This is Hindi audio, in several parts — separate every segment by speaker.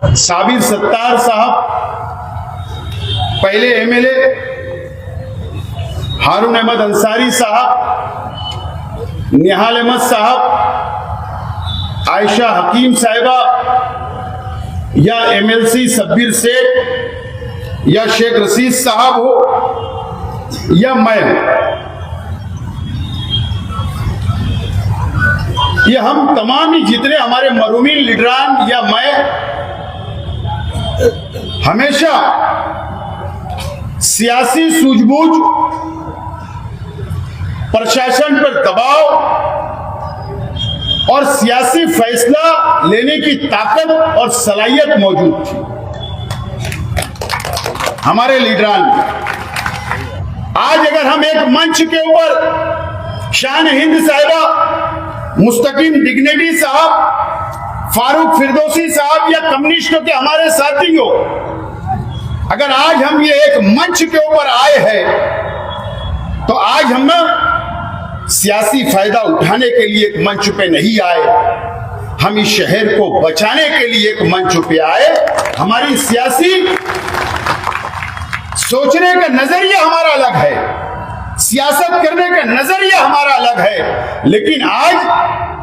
Speaker 1: साबिर सत्तार साहब, पहले एमएलए हारून अहमद अंसारी साहब, निहाल अहमद साहब, आयशा हकीम साहिबा, या एमएलसी सब्बीर शेख या शेख रशीद साहब हो या मैं, ये हम तमाम ही जितने हमारे मरूमीन लीडरान या मैं हमेशा सियासी सूझबूझ, प्रशासन पर दबाव और सियासी फैसला लेने की ताकत और सलाहियत मौजूद थी हमारे लीडरान में। आज अगर हम एक मंच के ऊपर शान हिंद साहिबा, मुस्तकीम डिग्निटी साहब, फारूक फिरदौसी साहब या कम्युनिस्टों के हमारे साथियों, अगर आज हम ये एक मंच के ऊपर आए हैं तो आज हम सियासी फायदा उठाने के लिए एक मंच पे नहीं आए, हम इस शहर को बचाने के लिए एक मंच पे आए। हमारी सियासी सोचने का नजरिया हमारा अलग है, सियासत करने का नजरिया हमारा अलग है, लेकिन आज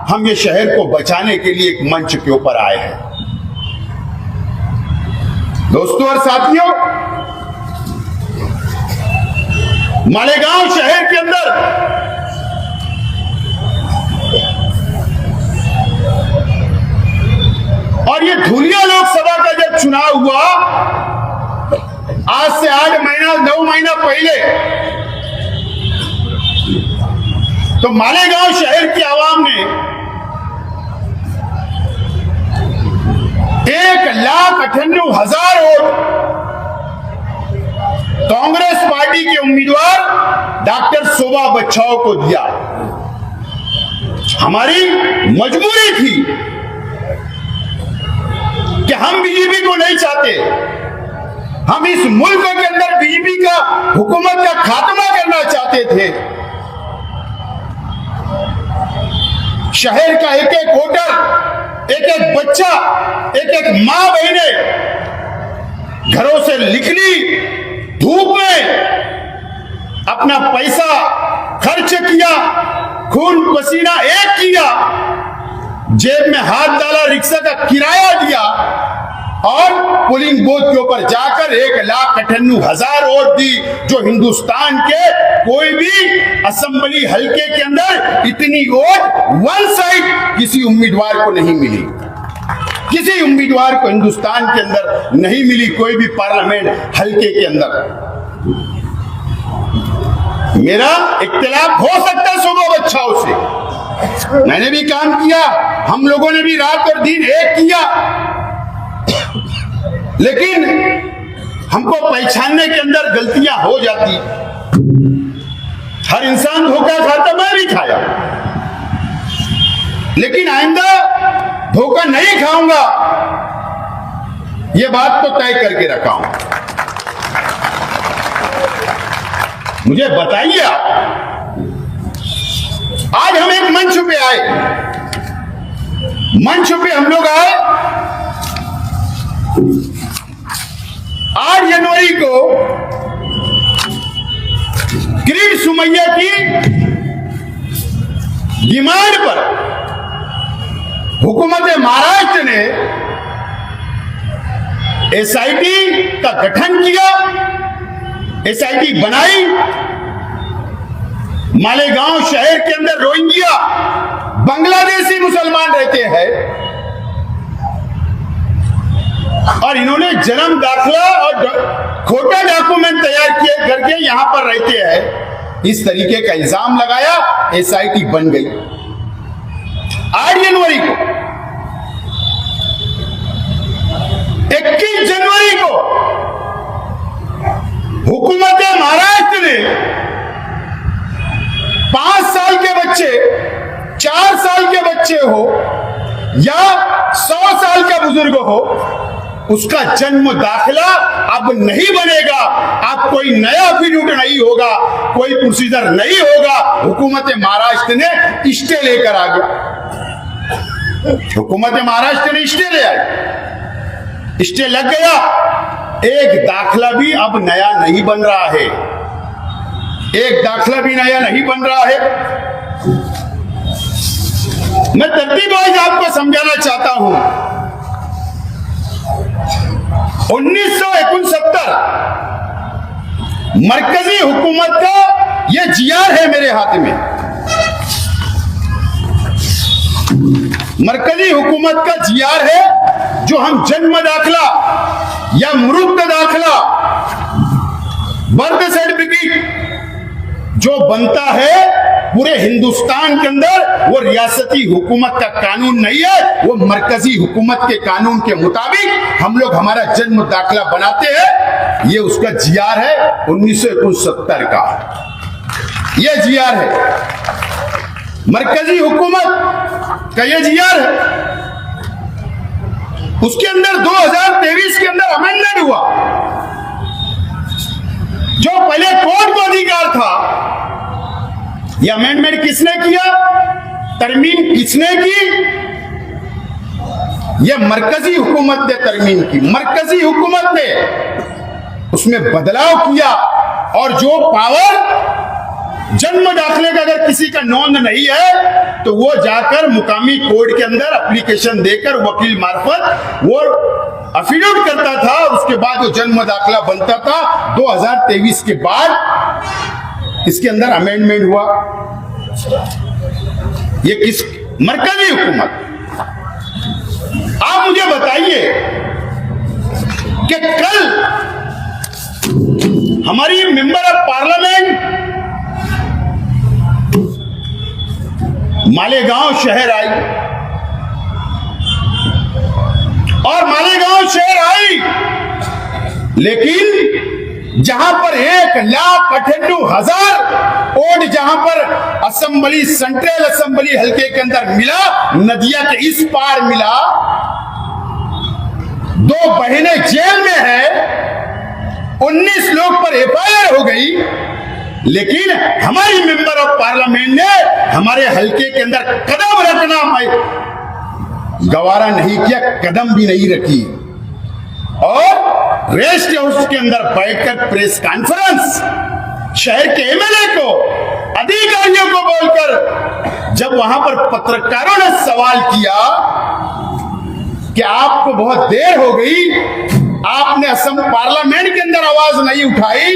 Speaker 1: हम ये शहर को बचाने के लिए एक मंच के ऊपर आए हैं। दोस्तों और साथियों, मालेगांव शहर के अंदर और ये धुलिया लोकसभा का जब चुनाव हुआ, आज से 9 महीना पहले, तो मालेगांव शहर की आवाम ने 1,98,000 वोट कांग्रेस पार्टी के उम्मीदवार डॉक्टर शोभा बच्छाव को दिया। हमारी मजबूरी थी कि हम बीजेपी को नहीं चाहते, हम इस मुल्क के अंदर बीजेपी का हुकूमत का खात्मा करना चाहते थे। शहर का एक एक वोटर, एक एक बच्चा, एक एक मां बहने घरों से निकली, धूप में अपना पैसा खर्च किया, खून पसीना एक किया, जेब में हाथ डाला, रिक्शा का किराया दिया और पोलिंग बूथ के ऊपर जाकर 1,98,000 वोट दी, जो हिंदुस्तान के कोई भी असेंबली हलके के अंदर इतनी वोट वन साइड किसी उम्मीदवार को नहीं मिली। किसी उम्मीदवार को हिंदुस्तान के अंदर नहीं मिली, कोई भी पार्लियामेंट हलके के अंदर। मेरा इख्तिलाफ हो सकता है शोभा बच्छाव से, मैंने भी काम किया, हम लोगों ने भी रात और दिन एक किया, लेकिन हमको पहचानने के अंदर गलतियां हो जाती। हर इंसान धोखा खाता, मैं भी खाया, लेकिन आइंदा धोखा नहीं खाऊंगा, यह बात तो तय करके रखा हूं। मुझे बताइए आप, आज हम एक मंच पे आए, मंच पे हम लोग आए 8 जनवरी को किरीट सुमैया की डिमांड पर हुकूमत महाराष्ट्र ने एसआईटी का गठन किया, एसआईटी बनाई। मालेगांव शहर के अंदर रोहिंग्या बांग्लादेशी मुसलमान रहते हैं और इन्होंने जन्म दाखिला और खोटा डॉक्यूमेंट तैयार किए करके यहां पर रहते हैं, इस तरीके का इल्जाम लगाया, एसआईटी बन गई। 8 जनवरी को, 21 जनवरी को हुकूमत महाराष्ट्र ने 5 साल के बच्चे, 4 साल के बच्चे हो या 100 साल का बुजुर्ग हो, उसका जन्म दाखिला अब नहीं बनेगा, अब कोई नया एफिडेविट नहीं होगा, कोई प्रोसीजर नहीं होगा। हुकूमत महाराष्ट्र ने स्टे लेकर आ गया, हुकूमत महाराष्ट्र ने स्टे ले आई। स्टे लग गया, एक दाखला भी अब नया नहीं बन रहा है, एक दाखला भी नया नहीं बन रहा है। मैं तरतीब वाइज आपको समझाना चाहता हूं। 1969 मरकजी हुकूमत का यह जीआर है मेरे हाथ में, मरकजी हुकूमत का जीआर है, जो हम जन्म दाखला या मृत्यु दाखला, बर्थ सर्टिफिकेट जो बनता है पूरे हिंदुस्तान के अंदर, वो रियासती हुकूमत का कानून नहीं है, वो मरकजी हुकूमत के कानून के मुताबिक हम लोग हमारा जन्म दाखला बनाते हैं। ये उसका जीआर है 1969 का, ये जीआर है, मरकजी हुकूमत का ये जीआर है। उसके अंदर 2023 के अंदर अमेंडमेंट हुआ, जो पहले कोर्ट को अधिकार था। यह अमेंडमेंट किसने किया, तरमीम किसने की? यह मरकजी हुकूमत ने तरमीम की, मरकजी हुकूमत ने उसमें बदलाव किया, और जो पावर जन्म दाखले का अगर किसी का नोंद नहीं है तो वो जाकर मुकामी कोर्ट के अंदर एप्लीकेशन देकर वकील मार्फत वो अफिडेविट करता था, और उसके बाद जो जन्म दाखला बनता था। 2023 के बाद इसके अंदर अमेंडमेंट हुआ। ये किस मरकजी हुकूमत? आप मुझे बताइए कि कल हमारी मेंबर ऑफ पार्लियामेंट मालेगांव शहर आई, और मालेगांव शहर आई, लेकिन जहां पर 1,98,000 वोट जहां पर असेंबली, सेंट्रल असेंबली हल्के के अंदर मिला, नदिया के इस पार मिला, 2 बहनें जेल में है, 19 लोग पर एफआईआर हो गई, लेकिन हमारी मेंबर ऑफ पार्लियामेंट ने हमारे हल्के के अंदर कदम रखना गवारा नहीं किया, कदम भी नहीं रखी, और रेस्ट हाउस के अंदर बैठकर प्रेस कॉन्फ्रेंस शहर के एमएलए को, अधिकारियों को बोलकर, जब वहां पर पत्रकारों ने सवाल किया कि आपको बहुत देर हो गई, आपने असम पार्लियामेंट के अंदर आवाज नहीं उठाई,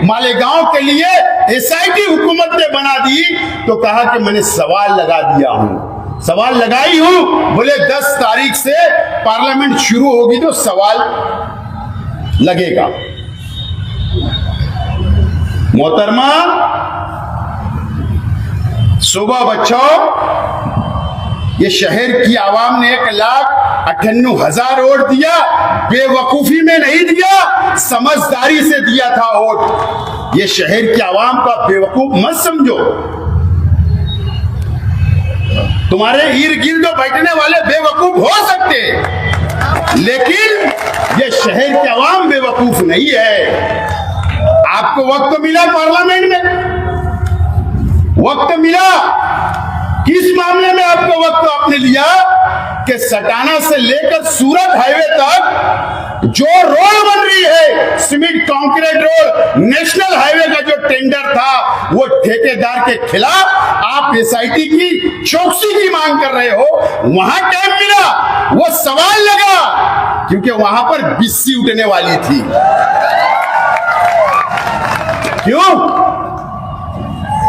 Speaker 1: मालेगांव के लिए एसआईटी हुकूमत ने बना दी, तो कहा कि मैंने सवाल लगा दिया हूं, सवाल लगाई हूं। बोले 10 तारीख से पार्लियामेंट शुरू होगी तो सवाल लगेगा। मोहतरमा, सुबह बच्चों, ये शहर की आवाम ने 1,98,000 वोट दिया, बेवकूफी में नहीं दिया, समझदारी से दिया था वोट। ये शहर की आवाम का बेवकूफ मत समझो, तुम्हारे इर्द गिर्द बैठने वाले बेवकूफ हो सकते, लेकिन ये शहर की आवाम बेवकूफ नहीं है। आपको वक्त मिला पार्लियामेंट में, वक्त मिला, किस मामले में आपको वक्त आपने लिया कि सटाना से लेकर सूरत हाईवे तक जो रोड बन रही है, cement concrete road, national highway का जो टेंडर था, वो ठेकेदार के खिलाफ आप एसआईटी की चौकसी की मांग कर रहे हो। वहां टाइम मिला, वो सवाल लगा, क्योंकि वहां पर बिस्सी उठने वाली थी। क्यों?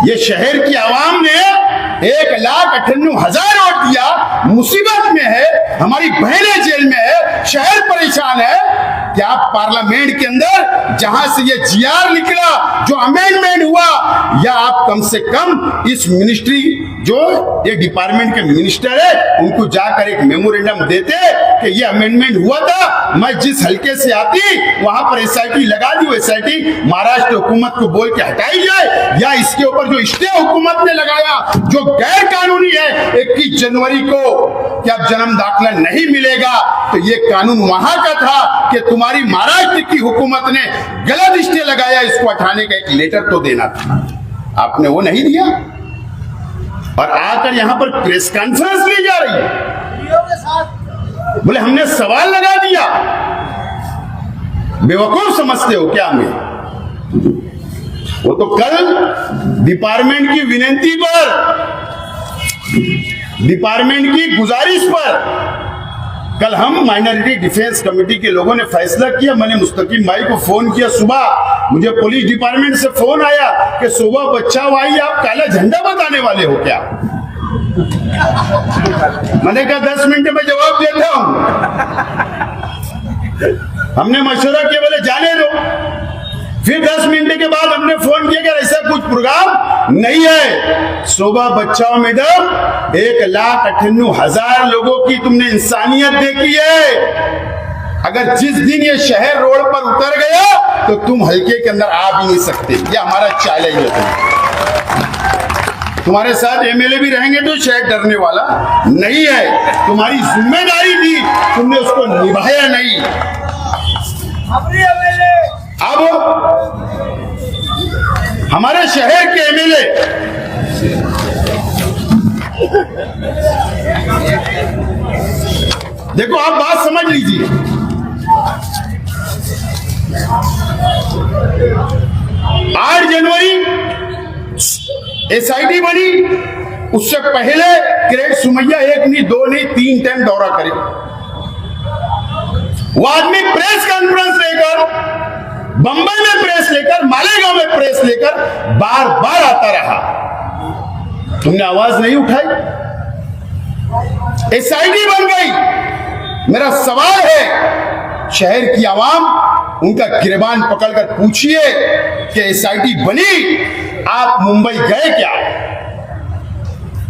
Speaker 1: ये शहर की आवाम ने 1,98,000 वोट दिया, मुसीबत में है, हमारी बहनें जेल में है, शहर परेशान है। क्या पार्लियामेंट के अंदर जहां से ये जीआर निकला, जो अमेंडमेंट हुआ, या आप कम से कम इस मिनिस्ट्री, जो ये डिपार्टमेंट के मिनिस्टर है, उनको जाकर एक मेमोरेंडम देते कि ये अमेंडमेंट हुआ था, मैं जिस हल्के से आती वहां पर एसआईटी लगा दी, एसआईटी महाराष्ट्र हुकूमत को बोल के हटाई जाए, या इसके ऊपर जो स्टे हुकूमत ने लगाया, जो गैर कानूनी है, 21 जनवरी को कि अब जन्म दाखला नहीं मिलेगा, तो ये कानून वहां का था कि तुम्हारी महाराष्ट्र की हुकूमत ने गलत स्टे लगाया, इसको हटाने का एक लेटर तो देना था, आपने वो नहीं दिया, और आकर यहां पर प्रेस कॉन्फ्रेंस ली जा रही है। बोले हमने सवाल लगा दिया, बेवकूफ समझते हो क्या हमें? वो तो कल डिपार्टमेंट की विनती पर, डिपार्टमेंट की गुजारिश पर कल हम माइनॉरिटी डिफेंस कमेटी के लोगों ने फैसला किया। मैंने मुस्तकीम भाई को फोन किया सुबह, मुझे पुलिस डिपार्टमेंट से फोन आया कि सुबह बच्चा भाई आप काला झंडा बताने वाले हो क्या? मैंने कहा 10 मिनट में जवाब देता हूं। हमने मशवरा किया, बोले जाने दो। फिर 10 मिनट के बाद हमने फोन किया कि ऐसा कुछ प्रोग्राम नहीं है। सुबह बच्चाओं में दम 1,98,000 लोगों की तुमने इंसानियत देखी है। अगर जिस दिन ये शहर रोड पर उतर गया तो तुम हल्के के अंदर आ भी नहीं सकते। ये हमारा चैलेंज है। तुम्हारे साथ एमएलए भी रहेंगे तो शहर डरने वाला नहीं है। तुम्हारी जिम्मेदारी थी, तुमने उसको निभाया नहीं। अब हमारे शहर के एमएलए देखो, आप बात समझ लीजिए। 8 जनवरी एसआईटी बनी, उससे पहले ग्रेट सुमैया 1 नहीं 2 नहीं 3 टाइम दौरा करे। वो आदमी प्रेस कॉन्फ्रेंस लेकर, बंबई में प्रेस लेकर, मालेगांव में प्रेस लेकर बार बार आता रहा। तुमने आवाज नहीं उठाई। एसआईटी बन गई। मेरा सवाल है, शहर की आवाम, उनका गिरबान पकड़कर पूछिए कि एसआईटी बनी, आप मुंबई गए क्या?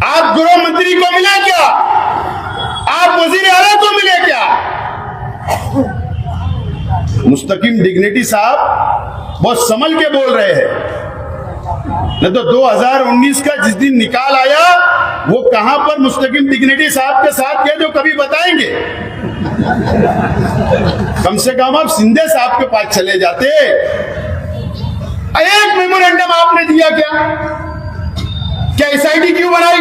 Speaker 1: आप गृह मंत्री को मिले क्या? आप वजीर आला को मिले क्या? मुस्तकीम डिग्निटी साहब बहुत संभल के बोल रहे हैं। नहीं तो 2019 का जिस दिन निकाल आया, वो कहां पर मुस्तकीम डिग्निटी साहब के साथ गए जो कभी बताएंगे? कम से कम आप सिंधे साहब के पास चले जाते। एक मेमोरेंडम आपने दिया क्या? क्या एसआईटी क्यों बनाई?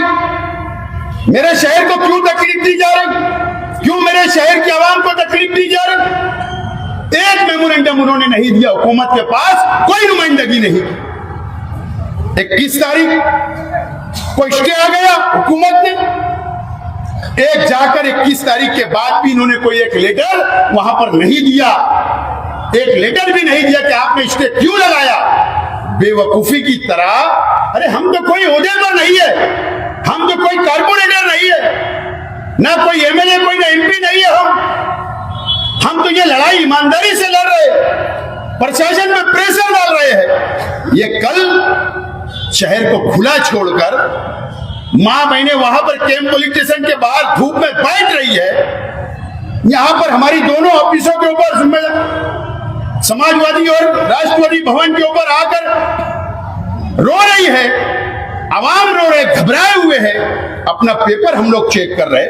Speaker 1: मेरे शहर को क्यों तकलीफ दी जा रही? क्यों मेरे शहर की आवाम को तकलीफ दी जा रही? एक मेमोरेंडम उन्होंने नहीं दिया। हुकूमत के पास कोई नुमाइंदगी नहीं। 21 तारीख को स्टे आ गया हुकूमत ने। एक जाकर 21 तारीख के बाद भी इन्होंने कोई एक लेटर वहां पर नहीं दिया। एक लेटर भी नहीं दिया कि आपने स्टे क्यों लगाया। बेवकूफी की तरह, अरे हम तो कोई ओहदे पर नहीं है, हम तो कोई कारपोरेटर नहीं है, ना कोई एमएलए, कोई ना एमपी नहीं है। हम तो ये लड़ाई ईमानदारी से लड़ रहे हैं, प्रशासन पे प्रेशर डाल रहे हैं। ये कल शहर को खुला छोड़कर मां बहनें वहां पर कैंप पुलिस स्टेशन के बाहर धूप में बैठ रही है। यहां पर हमारी दोनों ऑफिसों के ऊपर जिम्मेदार समाजवादी और राष्ट्रवादी भवन के ऊपर आकर रो रही है। आवाम रो रहे, घबराए हुए हैं। अपना पेपर हम लोग चेक कर रहे,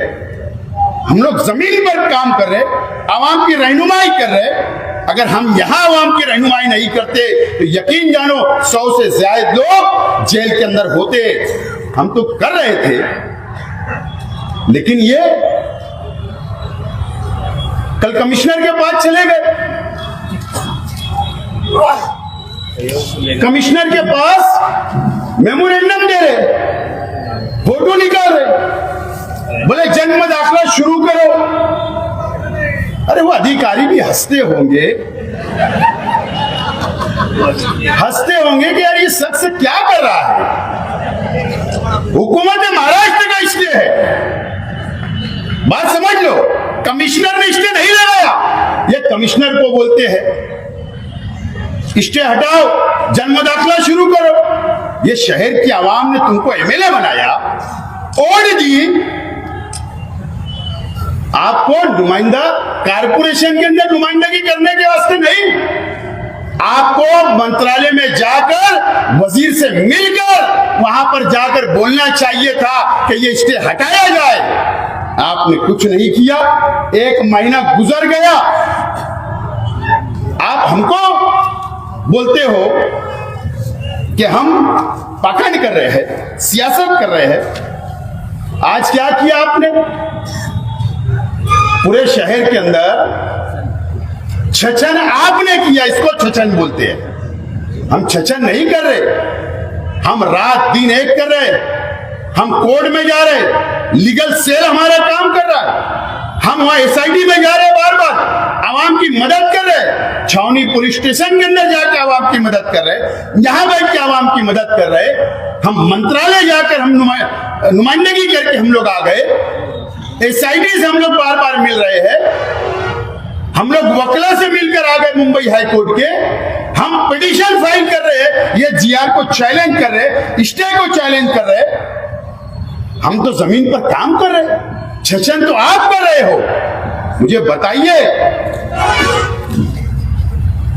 Speaker 1: हम लोग जमीन पर काम कर रहे, आवाम की रहनुमाई कर रहे। अगर हम यहां आवाम की रहनुमाई नहीं करते तो यकीन जानो 100 से ज्यादा लोग जेल के अंदर होते। हम तो कर रहे थे, लेकिन ये कल कमिश्नर के पास चले गए। कमिश्नर के पास मेमोरेंडम दे रहे, फोटो निकाल रहे, बोले जन्म दाखिला शुरू करो। अरे वो अधिकारी भी हंसते होंगे कि यार ये शख्स क्या कर रहा है। हुकूमत महाराष्ट्र का स्टे है, बात समझ लो। कमिश्नर ने स्टे नहीं लगाया। ये कमिश्नर को बोलते हैं स्टे हटाओ, जन्म दाखिला शुरू करो। ये शहर की आवाम ने तुमको एमएलए बनाया, ओढ़ दी। आपको नुमाइंदा कारपोरेशन के अंदर नुमाइंदगी करने के वास्ते नहीं, आपको मंत्रालय में जाकर वजीर से मिलकर वहां पर जाकर बोलना चाहिए था कि ये स्टे हटाया जाए। आपने कुछ नहीं किया। 1 महीना गुजर गया, आप हमको बोलते हो कि हम पकड़ कर रहे हैं, सियासत कर रहे हैं। आज क्या किया आपने? पूरे शहर के अंदर छचन आपने किया, इसको छचन बोलते हैं। हम छचन नहीं कर रहे, हम रात दिन एक कर रहे, हम कोर्ट में जा रहे, लीगल सेल हमारा काम कर रहा है, हम वहां एसआईटी में जा रहे, बार बार आवाम की मदद कर रहे, छावनी पुलिस स्टेशन के अंदर जाकर आवाम की मदद कर रहे, यहां बैठ के आवाम की मदद कर रहे, हम मंत्रालय जाकर हम नुमाइंदगी करके हम लोग आ गए, एसआईटी से हम लोग बार बार मिल रहे हैं, हम लोग वकला से मिलकर आ गए मुंबई हाई कोर्ट के, हम पिटीशन फाइल कर रहे हैं, ये जीआर को चैलेंज कर रहे, स्टे को चैलेंज कर रहे, हम तो जमीन पर काम कर रहे, छचन तो आप कर रहे हो। मुझे बताइए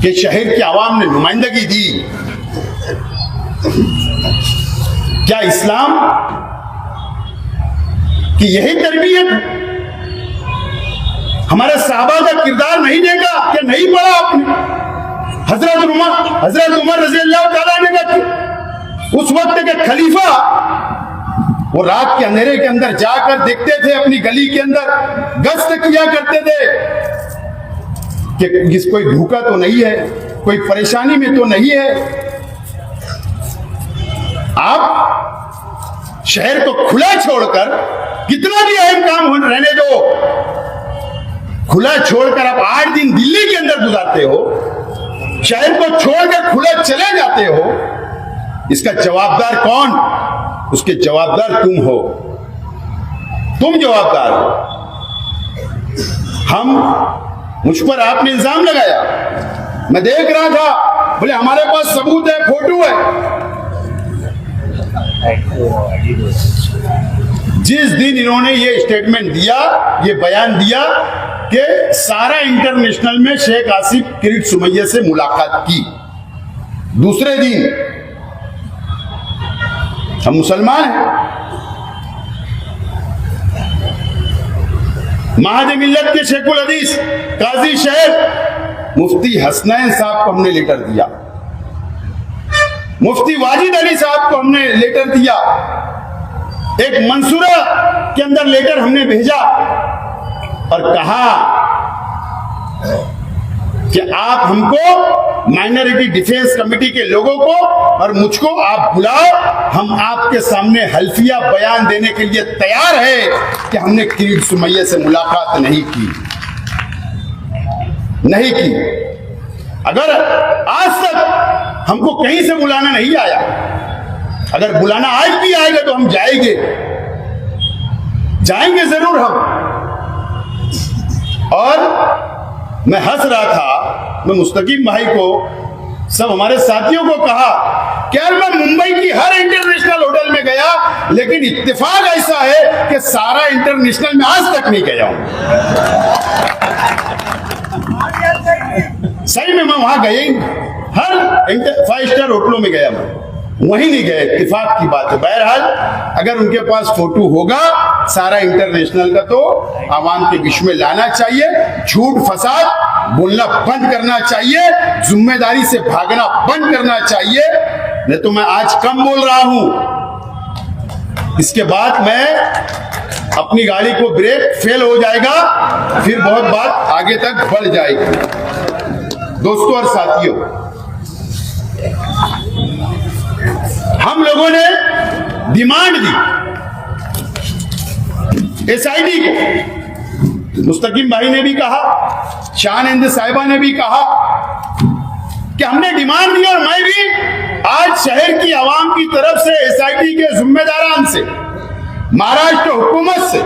Speaker 1: कि शहर की आवाम ने नुमाइंदगी दी, क्या इस्लाम की यही तरबियत? हमारे साहबा का किरदार नहीं देखा क्या? नहीं पढ़ा आपने? हजरत उमर रज़ी अल्लाह तआला ने कहा, उस वक्त के खलीफा वो रात के अंधेरे के अंदर जाकर देखते थे, अपनी गली के अंदर गश्त किया करते थे कि कोई भूखा तो नहीं है, कोई परेशानी में तो नहीं है। आप शहर को खुला छोड़कर, कितना भी अहम काम रहने दो, खुला छोड़कर आप 8 दिन दिल्ली के अंदर गुजारते हो, शहर को छोड़कर खुला चले जाते हो, इसका जवाबदार कौन? उसके जवाबदार तुम हो, तुम जवाबदार हो। मुझ पर आपने इल्जाम लगाया, मैं देख रहा था, बोले हमारे पास सबूत है, फोटो है। जिस दिन इन्होंने ये स्टेटमेंट दिया, ये बयान दिया कि सारा इंटरनेशनल में शेख आसिफ किरीट सुमैया से मुलाकात की, दूसरे दिन हम मुसलमान हैं, महाद मिल्लत के शेखुल हदीस काजी शहर मुफ्ती हसनैन साहब को हमने लेटर दिया, मुफ्ती वाजिद अली साहब को हमने लेटर दिया, एक मंसूरा के अंदर लेटर हमने भेजा और कहा कि आप हमको माइनॉरिटी डिफेंस कमेटी के लोगों को और मुझको आप बुलाओ, हम आपके सामने हल्फिया बयान देने के लिए तैयार है कि हमने किरीट सुमैया से मुलाकात नहीं की। अगर आज तक हमको कहीं से बुलाना नहीं आया, अगर बुलाना आज भी आएगा तो हम जाएंगे जरूर हम। और मैं हंस रहा था, मैं मुस्तकीम भाई को, सब हमारे साथियों को कहा कि यार मैं मुंबई की हर इंटरनेशनल होटल में गया, लेकिन इत्तेफाक ऐसा है कि सारा इंटरनेशनल में आज तक नहीं गया हूं। सही में मैं वहां गया ही नहीं, हर 5 स्टार होटलों में गया मैं, वहीं नहीं गए, इत्तेफाक की बात है। बहरहाल अगर उनके पास फोटो होगा सारा इंटरनेशनल का तो आवाम के बीच में लाना चाहिए, झूठ फसाद बोलना बंद करना चाहिए, जिम्मेदारी से भागना बंद करना चाहिए। नहीं तो मैं आज कम बोल रहा हूं, इसके बाद मैं अपनी गाड़ी को ब्रेक फेल हो जाएगा, फिर बहुत बात आगे तक बढ़ जाएगी। दोस्तों और साथियों, हम लोगों ने डिमांड दी एसआईटी को, मुस्तकीम भाई ने भी कहा, शाहनंद साहिबा ने भी कहा कि हमने डिमांड दी, और मैं भी आज शहर की आवाम की तरफ से एसआईटी के जिम्मेदारान से, महाराष्ट्र हुकूमत से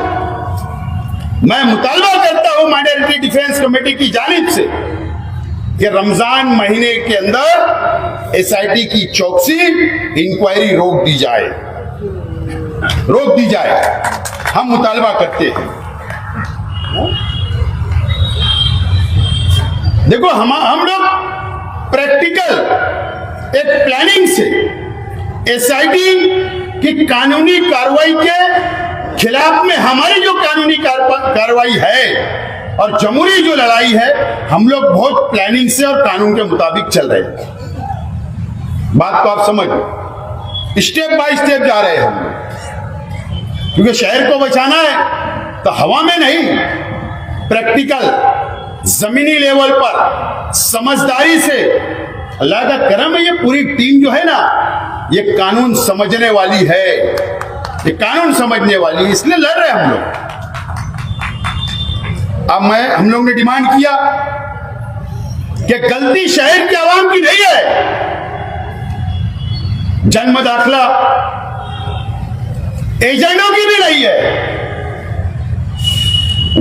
Speaker 1: मैं मुतालबा करता हूं माइनॉरिटी डिफेंस कमेटी की जानिब से कि रमजान महीने के अंदर एसआईटी की चौकसी, इंक्वायरी रोक दी जाए, हम मुतालबा करते हैं। देखो हम लोग प्रैक्टिकल एक प्लानिंग से एसआईटी की कानूनी कार्रवाई के खिलाफ में हमारी जो कानूनी कार्रवाई है और जमहूरी जो लड़ाई है, हम लोग बहुत प्लानिंग से और कानून के मुताबिक चल रहे हैं। बात को आप समझ, स्टेप बाय स्टेप जा रहे हैं हम लोग, क्योंकि शहर को बचाना है तो हवा में नहीं, प्रैक्टिकल जमीनी लेवल पर समझदारी से, अल्लाह का करम है, ये पूरी टीम जो है ना, ये कानून समझने वाली है, ये कानून समझने वाली है, इसलिए लड़ रहे हैं हम लोग। अब हम लोग ने डिमांड किया कि गलती शहर के आवाम की नहीं है, जन्म दाखला एजेंटों की भी नहीं है,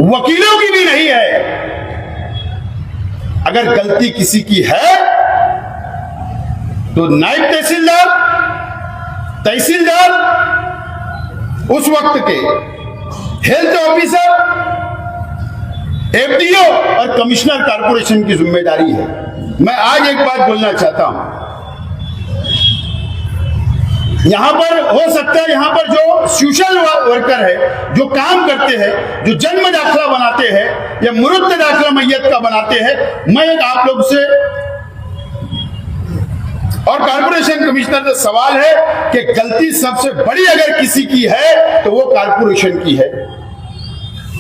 Speaker 1: वकीलों की भी नहीं है। अगर गलती किसी की है तो नायब तहसीलदार, तहसीलदार, उस वक्त के हेल्थ ऑफिसर, एफडीओ और कमिश्नर कारपोरेशन की जिम्मेदारी है। मैं आज एक बात बोलना चाहता हूं, यहां पर हो सकता है, यहां पर जो सोशल वर्कर है, जो काम करते हैं, जो जन्म दाखला बनाते हैं या मुरुद्द दाखला मैयत का बनाते हैं, मैं आप लोग से और कारपोरेशन कमिश्नर से सवाल है कि गलती सबसे बड़ी अगर किसी की है तो वो कारपोरेशन की है।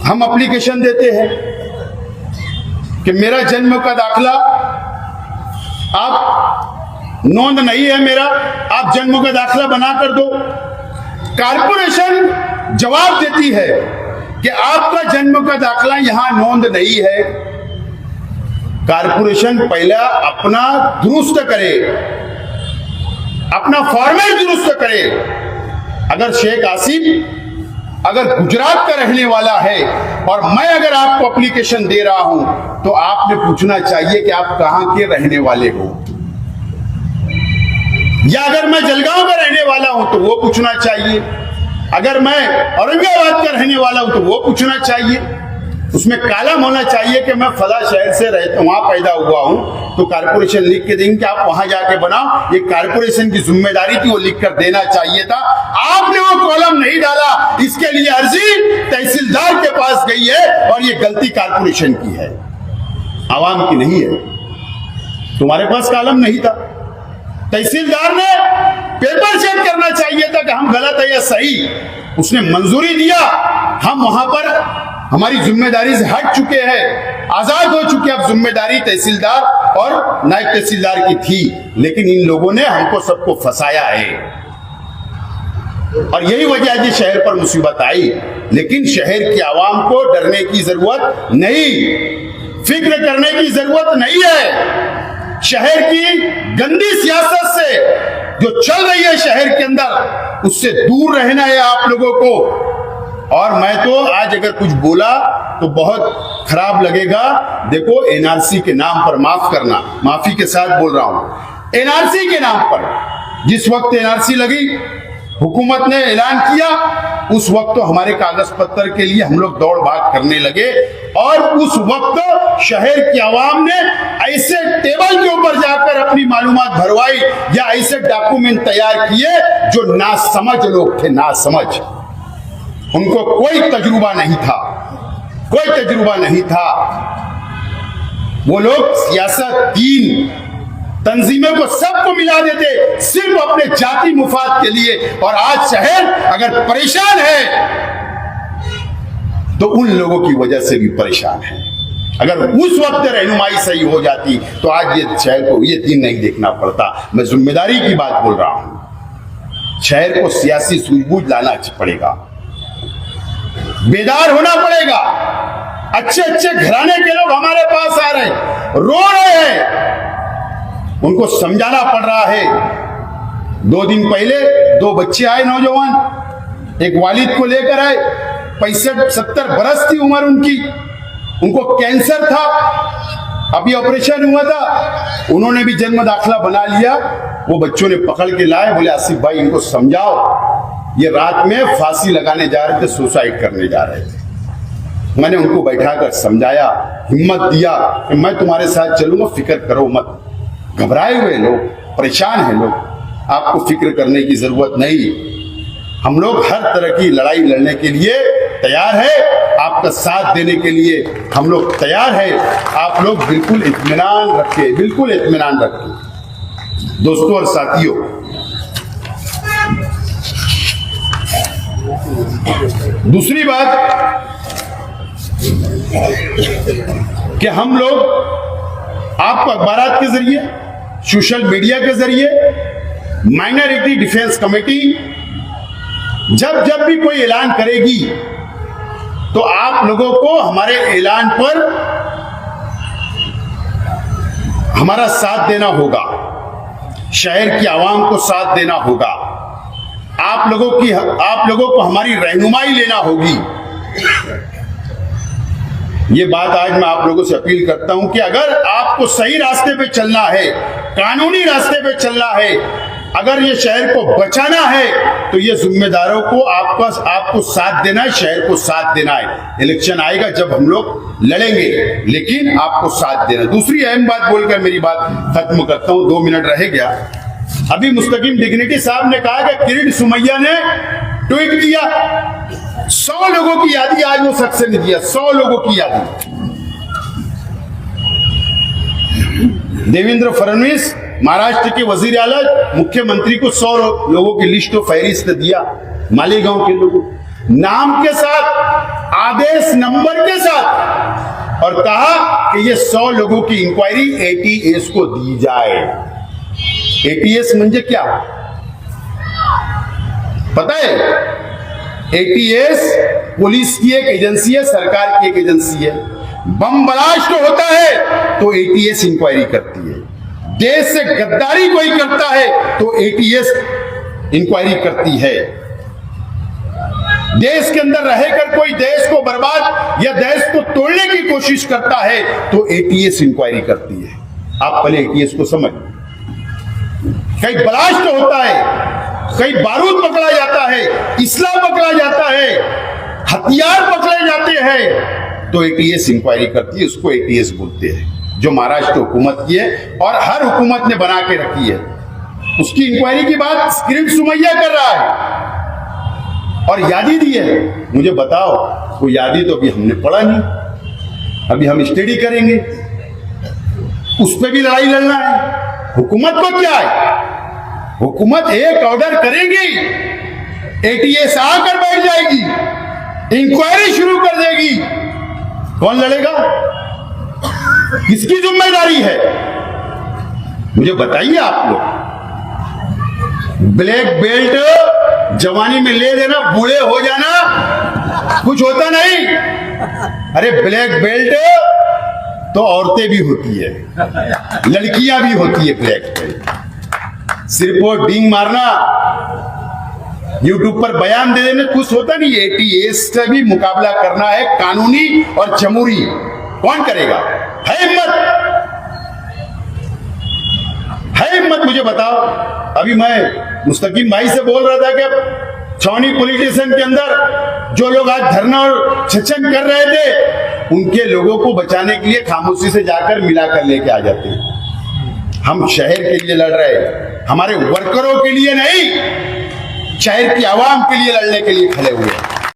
Speaker 1: हम एप्लीकेशन देते हैं कि मेरा जन्म का दाखला आप नोंद नहीं है मेरा, आप जन्म का दाखला बना कर दो। कारपोरेशन जवाब देती है कि आपका जन्म का दाखला यहां नोंद नहीं है। कारपोरेशन पहला अपना दुरुस्त करे, अपना फॉर्मेट दुरुस्त करे। अगर शेख आसिफ अगर गुजरात का रहने वाला है और मैं अगर आपको एप्लीकेशन दे रहा हूं तो आपने पूछना चाहिए कि आप कहां के रहने वाले हो, या अगर मैं जलगांव का रहने वाला हूं तो वो पूछना चाहिए, अगर मैं औरंगाबाद का रहने वाला हूं तो वो पूछना चाहिए। उसमें कालम होना चाहिए कि मैं फला शहर से रहता हूं, वहां पैदा हुआ हूं, तो कारपोरेशन लिख के देंगे कि आप वहां जाके बनाओ। ये कारपोरेशन की जिम्मेदारी थी, वो लिख कर देना चाहिए था। आपने वो कॉलम नहीं डाला, इसके लिए अर्जी तहसीलदार के पास गई है और ये गलती कारपोरेशन की है, आवाम की नहीं है। तुम्हारे पास कॉलम नहीं था, तहसीलदार ने पेपर चेक करना चाहिए था कि हम गलत है या सही, उसने मंजूरी दिया। हम वहां पर हमारी जिम्मेदारी से हट चुके हैं, आजाद हो चुके। अब जिम्मेदारी तहसीलदार और नायब तहसीलदार की थी, लेकिन इन लोगों ने हमको सबको फंसाया है और यही वजह है कि शहर पर मुसीबत आई। लेकिन शहर की आवाम को डरने की जरूरत नहीं, फिक्र करने की जरूरत नहीं है। शहर की गंदी सियासत से जो चल रही है शहर के अंदर, उससे दूर रहना है आप लोगों को। और मैं तो आज अगर कुछ बोला तो बहुत खराब लगेगा। देखो, एनआरसी के नाम पर, माफ करना, माफी के साथ बोल रहा हूं, एनआरसी के नाम पर जिस वक्त एनआरसी लगी, हुकूमत ने ऐलान किया, उस वक्त तो हमारे कागज पत्र के लिए हम लोग दौड़ भाग करने लगे। और उस वक्त शहर की आवाम ने ऐसे टेबल के ऊपर जाकर अपनी मालूमात भरवाई या ऐसे डॉक्यूमेंट तैयार किए जो नासमझ लोग थे, नासमझ। उनको कोई तजुर्बा नहीं था, कोई तजुर्बा नहीं था। वो लोग सियासत, दीन, तंजीमें को सबको मिला देते सिर्फ अपने जाति मुफाद के लिए। और आज शहर अगर परेशान है तो उन लोगों की वजह से भी परेशान है। अगर उस वक्त रहनुमाई सही हो जाती तो आज ये शहर को ये दिन नहीं देखना पड़ता। मैं जिम्मेदारी की बात बोल रहा हूं। शहर को सियासी सूझबूझ लाना पड़ेगा, बेदार होना पड़ेगा। अच्छे अच्छे घराने के लोग हमारे पास आ रहे हैं, रो रहे हैं, उनको समझाना पड़ रहा है। 2 दिन पहले 2 बच्चे आए, नौजवान, एक वालिद को लेकर आए, 65-70 बरस थी उम्र उनकी, उनको कैंसर था, अभी ऑपरेशन हुआ था, उन्होंने भी जन्म दाखला बना लिया। वो बच्चों ने पकड़ के लाए, बोले आसिफ भाई इनको समझाओ, ये रात में फांसी लगाने जा रहे थे, सुसाइड करने जा रहे थे। मैंने उनको बैठाकर समझाया, हिम्मत दिया कि मैं तुम्हारे साथ चलूंगा, फिक्र करो मत। घबराए हुए लोग, परेशान हैं लोग, आपको फिक्र करने की जरूरत नहीं। हम लोग हर तरह की लड़ाई लड़ने के लिए तैयार है, आपका साथ देने के लिए हम लोग तैयार है। आप लोग बिल्कुल इत्मीनान रखें, बिल्कुल इत्मीनान रखें। दोस्तों और साथियों, दूसरी बात, कि हम लोग आपको अखबारात के जरिए, सोशल मीडिया के जरिए, माइनॉरिटी डिफेंस कमेटी जब जब भी कोई ऐलान करेगी तो आप लोगों को हमारे ऐलान पर हमारा साथ देना होगा, शहर की आवाम को साथ देना होगा, आप लोगों को हमारी रहनुमाई लेना होगी। ये बात आज मैं आप लोगों से अपील करता हूं कि अगर आपको सही रास्ते पे चलना है, कानूनी रास्ते पे चलना है, अगर ये शहर को बचाना है तो ये जिम्मेदारों को आपको साथ देना है, शहर को साथ देना है। इलेक्शन आएगा जब हम लोग लड़ेंगे, लेकिन आपको साथ देना। दूसरी अहम बात बोलकर मेरी बात खत्म करता हूं, 2 मिनट रह गया। अभी मुस्तकीम डिग्निटी साहब ने कहा कि किरीट सुमैया ने ट्वीट किया, 100 लोगों की यादी आज वो शख्स ने दिया, 100 लोगों की यादी। देवेंद्र फडणवीस महाराष्ट्र के वजीर आला मुख्यमंत्री को 100 लोगों की लिस्ट और फहरिस्त दिया, मालेगांव के लोगों नाम के साथ, आदेश नंबर के साथ, और कहा कि ये 100 लोगों की इंक्वायरी एटीएस को दी जाए। एटीएस म्हणजे क्या पता है? एटीएस पुलिस की एक एजेंसी है, सरकार की एक एजेंसी है। बम ब्लास्ट होता है तो एटीएस इंक्वायरी करती है, देश से गद्दारी कोई करता है तो एटीएस इंक्वायरी करती है, देश के अंदर रहकर कोई देश को बर्बाद या देश को तोड़ने की कोशिश करता है तो एटीएस इंक्वायरी करती है। आप पहले एटीएस को समझिए। कहीं ब्लास्ट होता है, कहीं बारूद पकड़ा जाता है, इस्लाम पकड़ा जाता है, हथियार पकड़े जाते हैं तो एटीएस इंक्वायरी करती है, उसको एटीएस बोलते हैं, जो महाराष्ट्र हुकूमत की है और हर हुकूमत ने बना के रखी है। उसकी इंक्वायरी की बात किरीट सुमैया कर रहा है और यादी दी है। मुझे बताओ, वो यादी तो अभी हमने पढ़ा नहीं, अभी हम स्टडी करेंगे, उस पर भी लड़ाई लड़ना है। हुकूमत को क्या है? हुकूमत एक ऑर्डर करेगी, एटीएस आकर बैठ जाएगी, इंक्वायरी शुरू कर देगी, कौन लड़ेगा? किसकी जिम्मेदारी है? मुझे बताइए आप लोग। ब्लैक बेल्ट जवानी में ले लेना, बूढ़े हो जाना कुछ होता नहीं। अरे ब्लैक बेल्ट तो औरतें भी होती है, लड़कियां भी होती है ब्लैक बेल्ट। सिर्फ वो डींग मारना, यूट्यूब पर बयान दे देने कुछ होता नहीं। एटीएस से भी मुकाबला करना है, कानूनी और जमहूरी। कौन करेगा? है हिम्मत? है हिम्मत? मुझे बताओ। अभी मैं मुस्तकीम भाई से बोल रहा था कि छावनी पुलिस स्टेशन के अंदर जो लोग आज धरना और छचन कर रहे थे, उनके लोगों को बचाने के लिए खामोशी से जाकर मिलाकर लेके आ जाते हैं। हम शहर के लिए लड़ रहे हैं, हमारे वर्करों के लिए नहीं, शहर की आवाम के लिए लड़ने के लिए खड़े हुए हैं।